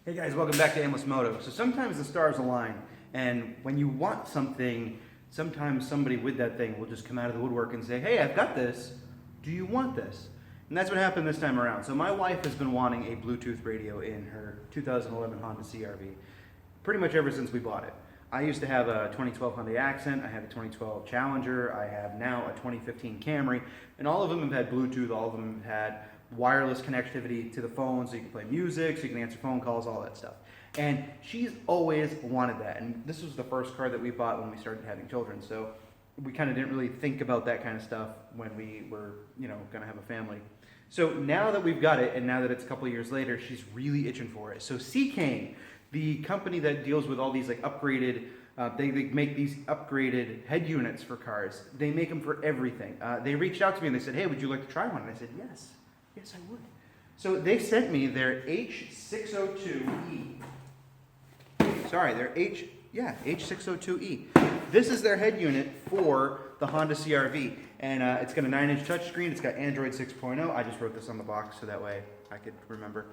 Hey guys, welcome back to Aimless Moto. So sometimes the stars align, and when you want something, sometimes somebody with that thing will just come out of the woodwork and say, hey, I've got this, do you want this? And that's what happened this time around. So my wife has been wanting a Bluetooth radio in her 2011 Honda CR-V pretty much ever since we bought it. I used to have a 2012 Hyundai Accent, I had a 2012 Challenger, I have now a 2015 Camry, and all of them have had Bluetooth, all of them have had wireless connectivity to the phone so you can play music, so you can answer phone calls, all that stuff. And she's always wanted that, and this was the first car that we bought when we started having children, so we kind of didn't really think about that kind of stuff when we were, going to have a family. So now that we've got it, and now that it's a couple of years later, she's really itching for it. So Seicane, the company that deals with all these like upgraded, they make these upgraded head units for cars. They make them for everything. They reached out to me and they said, hey, would you like to try one? And I said, yes, I would. So they sent me their H602E. Sorry, their H602E. This is their head unit for the Honda CR-V. And it's got a 9-inch touchscreen. It's got Android 6.0. I just wrote this on the box so that way I could remember.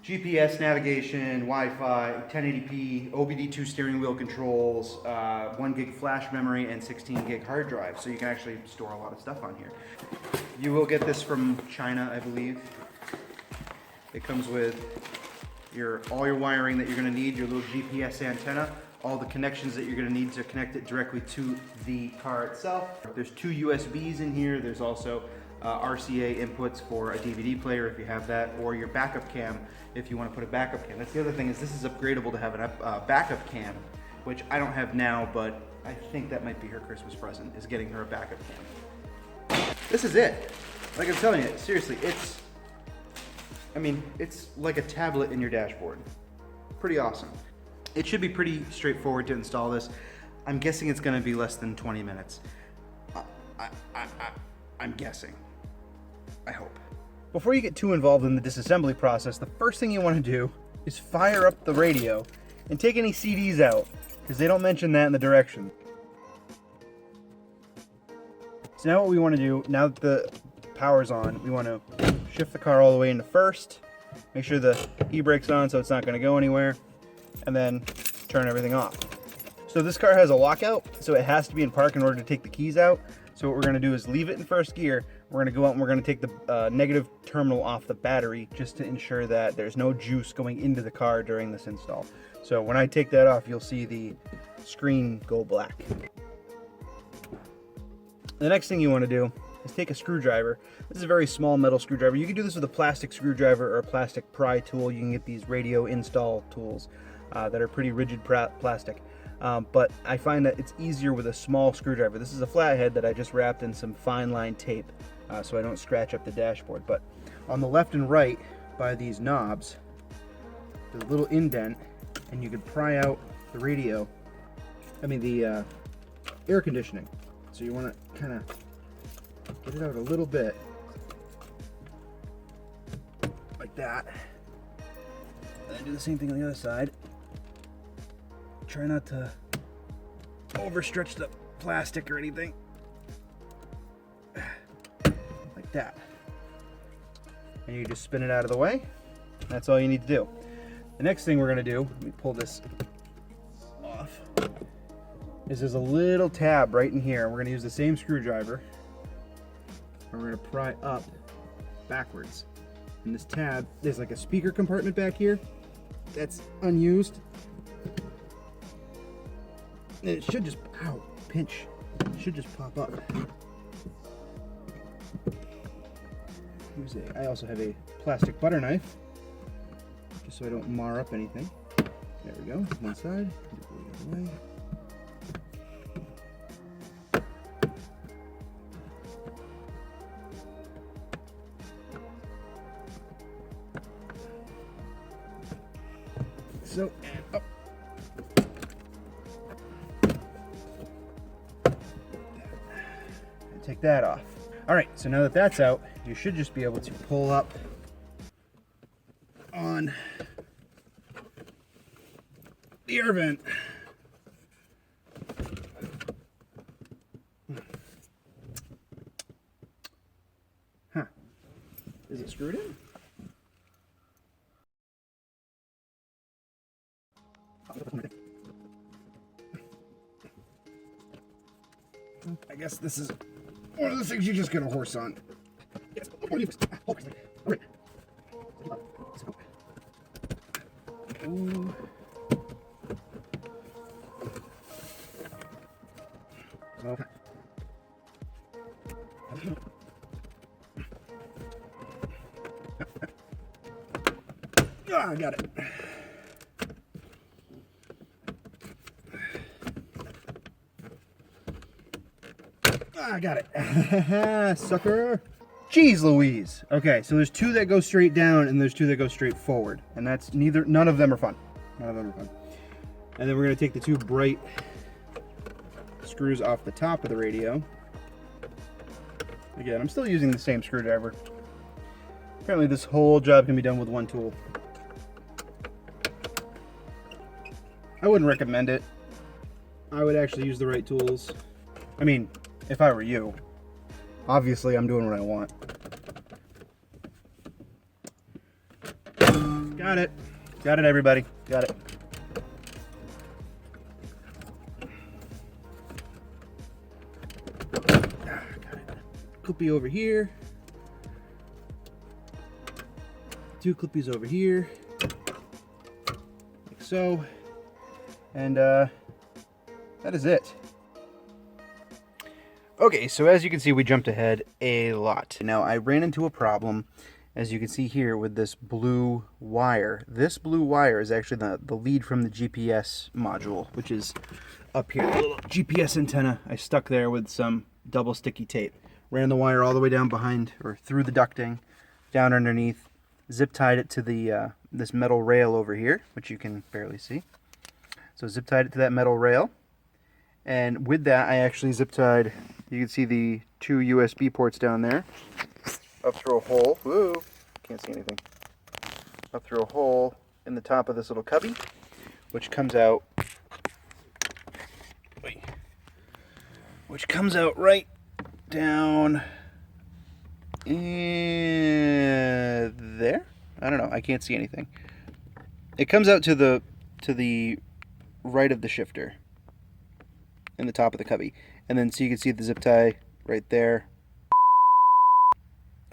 GPS navigation, Wi-Fi, 1080p, OBD2 steering wheel controls, 1 gig flash memory, and 16 gig hard drive. So you can actually store a lot of stuff on here. You will get this from China, I believe. It comes with all your wiring that you're going to need, your little GPS antenna, all the connections that you're going to need to connect it directly to the car itself. There's 2 USBs in here. There's also RCA inputs for a DVD player if you have that, or your backup cam if you want to put a backup cam. That's the other thing, is this is upgradable to have a backup cam, which I don't have now, but I think that might be her Christmas present, is getting her a backup cam. This is it. Like I'm telling you, seriously, it's like a tablet in your dashboard. Pretty awesome. It should be pretty straightforward to install this. I'm guessing it's going to be less than 20 minutes. I'm guessing. I hope. Before you get too involved in the disassembly process, the first thing you want to do is fire up the radio and take any CDs out, because they don't mention that in the directions. So now what we want to do, now that the power's on, we want to shift the car all the way into first, make sure the e-brake's on so it's not going to go anywhere, and then turn everything off. So this car has a lockout, so it has to be in park in order to take the keys out. So what we're going to do is leave it in first gear. We're going to go out and we're going to take the negative terminal off the battery just to ensure that there's no juice going into the car during this install. So when I take that off, you'll see the screen go black. The next thing you want to do is take a screwdriver. This is a very small metal screwdriver. You can do this with a plastic screwdriver or a plastic pry tool. You can get these radio install tools that are pretty rigid plastic. But I find that it's easier with a small screwdriver. This is a flathead that I just wrapped in some fine line tape so I don't scratch up the dashboard. But on the left and right by these knobs, there's a little indent, and you can pry out the the air conditioning. So you want to kind of get it out a little bit, like that. And then do the same thing on the other side. Try not to overstretch the plastic or anything. Like that. And you just spin it out of the way. That's all you need to do. The next thing we're going to do, let me pull this off, is there's a little tab right in here. We're going to use the same screwdriver. And we're going to pry up backwards. And this tab, there's like a speaker compartment back here that's unused. And it should just, pinch. It should just pop up. I also have a plastic butter knife, just so I don't mar up anything. There we go, one side. The other way. So, and up. Take that off. All right, so now that that's out, you should just be able to pull up on the air vent. Huh. Is it screwed in? I guess this is one of the things you just get a horse on. Ooh. Okay. I got it. I got it. Sucker. Jeez Louise. Okay, so there's two that go straight down and there's two that go straight forward. And that's none of them are fun. None of them are fun. And then we're gonna take the two bright screws off the top of the radio. Again, I'm still using the same screwdriver. Apparently this whole job can be done with one tool. I wouldn't recommend it. I would actually use the right tools. I mean, if I were you. Obviously, I'm doing what I want. Got it. Got it, everybody. Got it. Got it. Clippy over here. Two clippies over here. Like so. And that is it. Okay, so as you can see, we jumped ahead a lot. Now, I ran into a problem, as you can see here, with this blue wire. This blue wire is actually the lead from the GPS module, which is up here. A little GPS antenna I stuck there with some double sticky tape. Ran the wire all the way down behind, or through the ducting, down underneath, zip tied it to the this metal rail over here, which you can barely see. So zip tied it to that metal rail. And with that, I actually zip tied, you can see the two USB ports down there, up through a hole, woo, can't see anything, up through a hole in the top of this little cubby, which comes out, right down in there. I don't know, I can't see anything. It comes out to the right of the shifter, in the top of the cubby, and then so you can see the zip tie right there,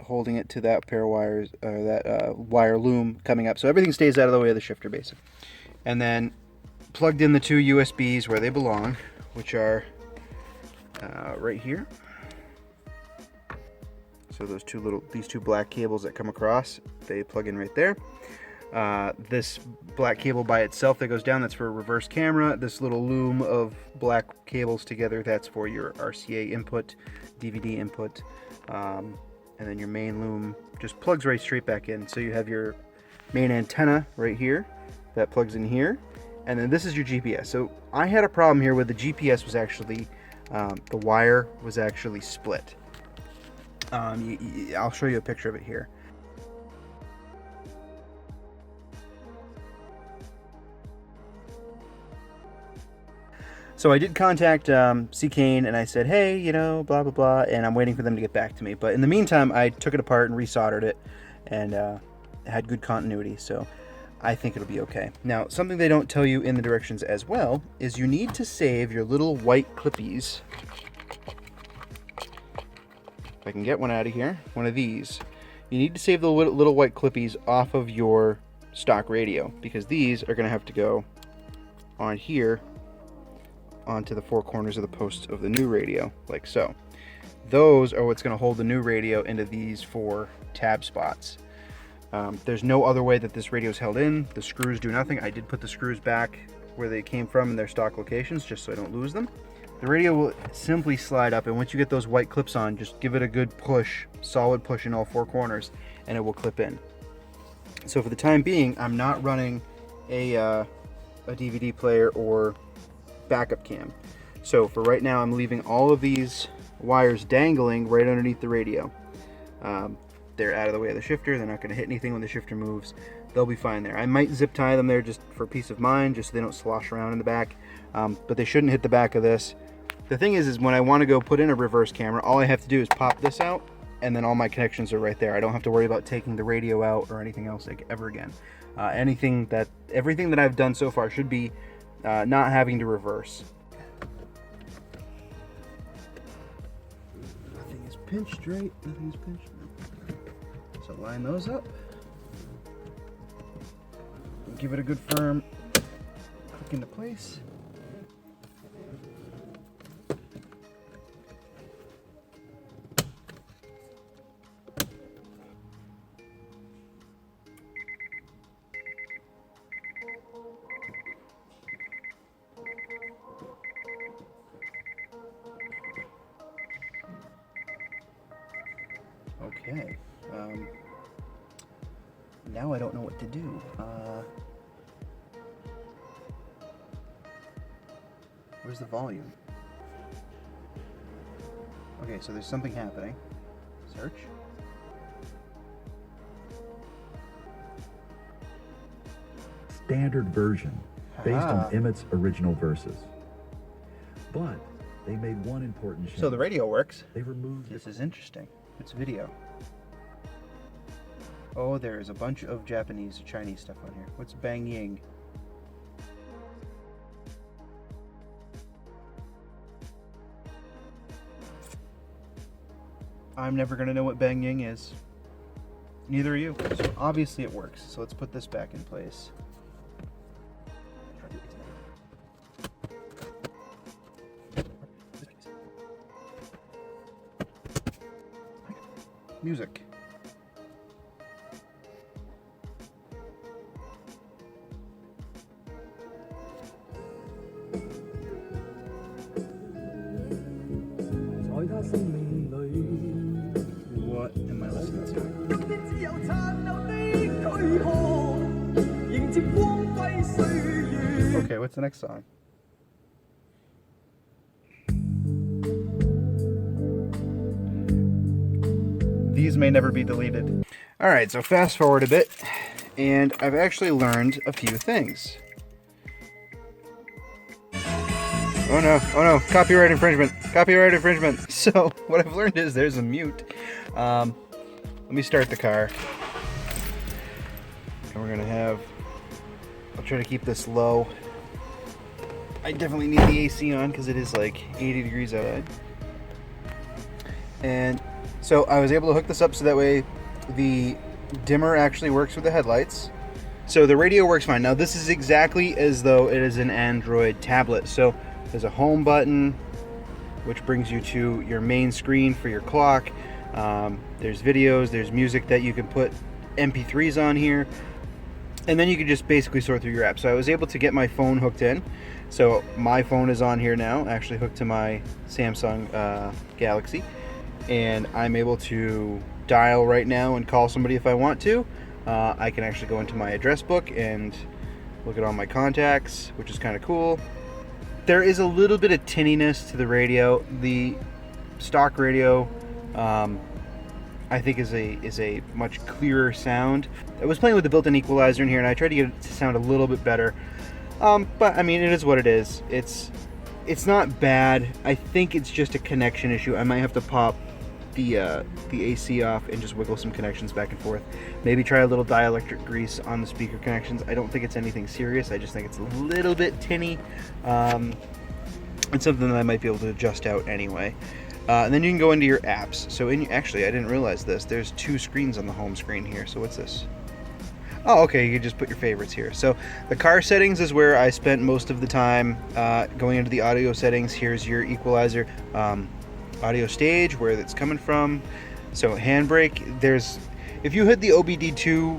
holding it to that pair of wires, that wire loom coming up, so everything stays out of the way of the shifter basically. And then plugged in the two USBs where they belong, which are right here. So these two black cables that come across, they plug in right there. This black cable by itself that goes down, that's for a reverse camera. This little loom of black cables together, that's for your RCA input, DVD input, and then your main loom just plugs right straight back in. So you have your main antenna right here that plugs in here, and then this is your GPS. So I had a problem here with the GPS was actually, the wire was actually split. I'll show you a picture of it here. So I did contact Seicane and I said, hey, you know, blah, blah, blah, and I'm waiting for them to get back to me. But in the meantime, I took it apart and resoldered it and had good continuity, so I think it'll be okay. Now, something they don't tell you in the directions as well is you need to save your little white clippies. If I can get one out of here, one of these. You need to save the little white clippies off of your stock radio, because these are going to have to go on here onto the four corners of the posts of the new radio, like so. Those are what's going to hold the new radio into these four tab spots. There's no other way that this radio is held in. The screws do nothing. I did put the screws back where they came from in their stock locations, just so I don't lose them. The radio will simply slide up, and once you get those white clips on, just give it a good push, solid push in all four corners, and it will clip in. So for the time being, I'm not running a DVD player or backup cam. So for right now, I'm leaving all of these wires dangling right underneath the radio. They're out of the way of the shifter. They're not going to hit anything when the shifter moves. They'll be fine there. I might zip tie them there just for peace of mind, just so they don't slosh around in the back, but they shouldn't hit the back of this. The thing is when I want to go put in a reverse camera, all I have to do is pop this out, and then all my connections are right there. I don't have to worry about taking the radio out or anything else like ever again. Everything that I've done so far should be not having to reverse. Nothing is pinched right. Nothing's pinched. So line those up. Give it a good firm click into place. Okay. Now I don't know what to do. Where's the volume? Okay, so there's something happening. Search. Standard version based on Emmett's original verses. But they made one important change. So the radio works. They removed This is interesting. It's video. Oh, there's a bunch of Japanese, Chinese stuff on here. What's Bang Ying? I'm never gonna know what Bang Ying is. Neither are you. So obviously it works. So let's put this back in place. Music. What am I listening to? Okay, what's the next song? These may never be deleted. Alright, so fast forward a bit, and I've actually learned a few things. Oh no, copyright infringement. Copyright infringement. So, what I've learned is there's a mute. Let me start the car. And we're gonna have, I'll try to keep this low. I definitely need the AC on because it is like 80 degrees outside. And so I was able to hook this up so that way the dimmer actually works with the headlights. So the radio works fine. Now this is exactly as though it is an Android tablet. So there's a home button, which brings you to your main screen for your clock. There's videos, there's music that you can put MP3s on here. And then you can just basically sort through your apps. So I was able to get my phone hooked in. So my phone is on here now, actually hooked to my Samsung Galaxy. And I'm able to dial right now and call somebody if I want to. I can actually go into my address book and look at all my contacts, which is kind of cool. There is a little bit of tinniness to the radio. The stock radio, I think, is a much clearer sound. I was playing with the built-in equalizer in here, and I tried to get it to sound a little bit better. But I mean, it is what it is. It's not bad. I think it's just a connection issue. I might have to pop the AC off and just wiggle some connections back and forth. Maybe try a little dielectric grease on the speaker connections. I don't think it's anything serious. I just think it's a little bit tinny. It's something that I might be able to adjust out anyway. And then you can go into your apps. So actually, I didn't realize this. There's two screens on the home screen here. So what's this? Oh, okay, you can just put your favorites here. So the car settings is where I spent most of the time. Going into the audio settings, here's your equalizer. Audio stage, where it's coming from. So handbrake, if you had the OBD2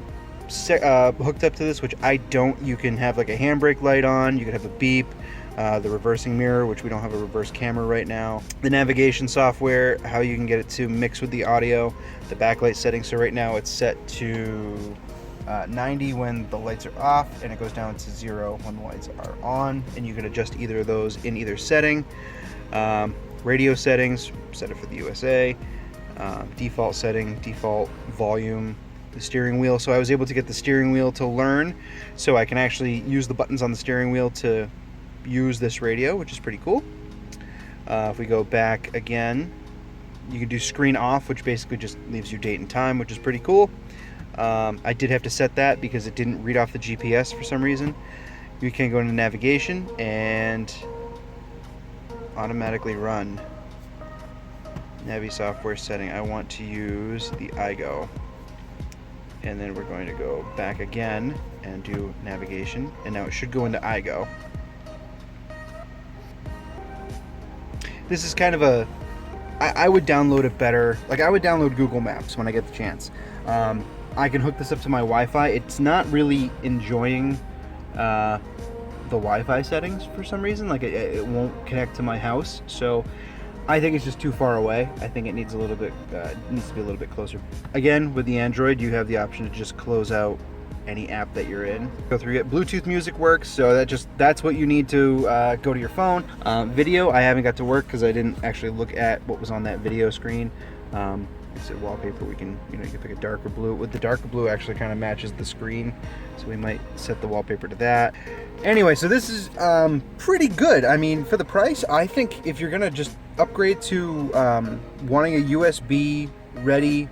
hooked up to this, which I don't, you can have like a handbrake light on, you can have a beep, the reversing mirror, which we don't have a reverse camera right now, the navigation software, how you can get it to mix with the audio, the backlight settings. So right now it's set to 90 when the lights are off, and it goes down to 0 when the lights are on, and you can adjust either of those in either setting. Radio settings, set it for the USA, default setting, default volume, the steering wheel. So I was able to get the steering wheel to learn, so I can actually use the buttons on the steering wheel to use this radio, which is pretty cool. If we go back again, You can do screen off, which basically just leaves you date and time, which is pretty cool. I did have to set that because it didn't read off the GPS for some reason. You can go into navigation and automatically run. Navi software setting. I want to use the iGo. And then we're going to go back again and do navigation. And now it should go into iGo. This is kind of a... I would download it better. Like, I would download Google Maps when I get the chance. I can hook this up to my Wi-Fi. It's not really enjoying the Wi-Fi settings for some reason. Like, it won't connect to my house. So I think it's just too far away. I think it needs a little bit, needs to be a little bit closer. Again, with the Android, you have the option to just close out any app that you're in. Go through it. Bluetooth music works, so that's what you need to go to your phone. Video, I haven't got to work because I didn't actually look at what was on that video screen. It's a wallpaper. We can, you can pick a darker blue. With the darker blue, actually kind of matches the screen, so we might set the wallpaper to that. Anyway, so this is pretty good. I mean, for the price, I think if you're gonna just upgrade to wanting a USB ready,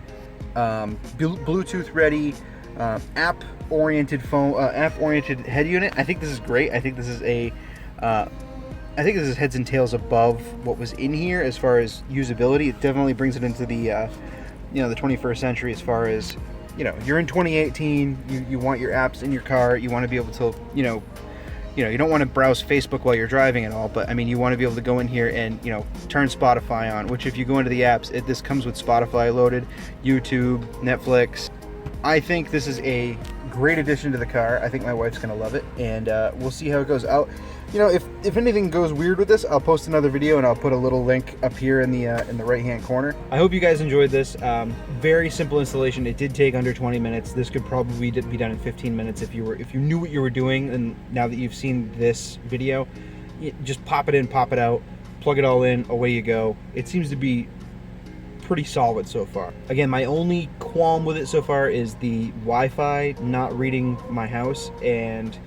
Bluetooth ready, app-oriented phone, app-oriented head unit, I think this is great. I think this is heads and tails above what was in here as far as usability. It definitely brings it into the the 21st century as far as, you're in 2018, you want your apps in your car, you want to be able to, you don't want to browse Facebook while you're driving and all, but I mean, you want to be able to go in here and, turn Spotify on, which if you go into the apps, this comes with Spotify loaded, YouTube, Netflix. I think this is a great addition to the car. I think my wife's gonna love it, and we'll see how it goes out. If anything goes weird with this, I'll post another video and I'll put a little link up here in the right hand corner. I hope you guys enjoyed this. Very simple installation. It did take under 20 minutes. This could probably be done in 15 minutes if you knew what you were doing. And now that you've seen this video, just pop it in, pop it out, plug it all in, away you go. It seems to be pretty solid so far. Again, my only qualm with it so far is the Wi-Fi not reading my house, and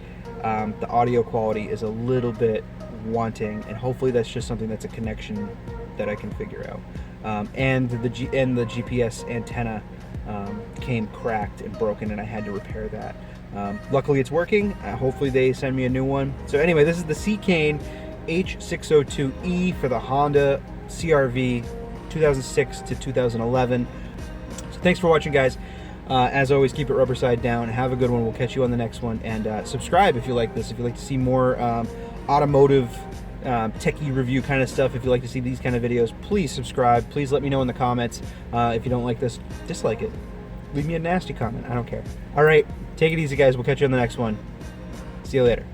the audio quality is a little bit wanting, and hopefully that's just something that's a connection that I can figure out. And the GPS antenna came cracked and broken, and I had to repair that. Luckily it's working. Hopefully they send me a new one. So anyway, this is the Seicane H602E for the Honda CR-V 2006 to 2011. So thanks for watching, guys. As always, keep it rubber side down. Have a good one. We'll catch you on the next one. And subscribe if you like this. If you like to see more automotive techie review kind of stuff, if you like to see these kind of videos, please subscribe. Please let me know in the comments. If you don't like this, dislike it. Leave me a nasty comment. I don't care. All right, take it easy, guys. We'll catch you on the next one. See you later.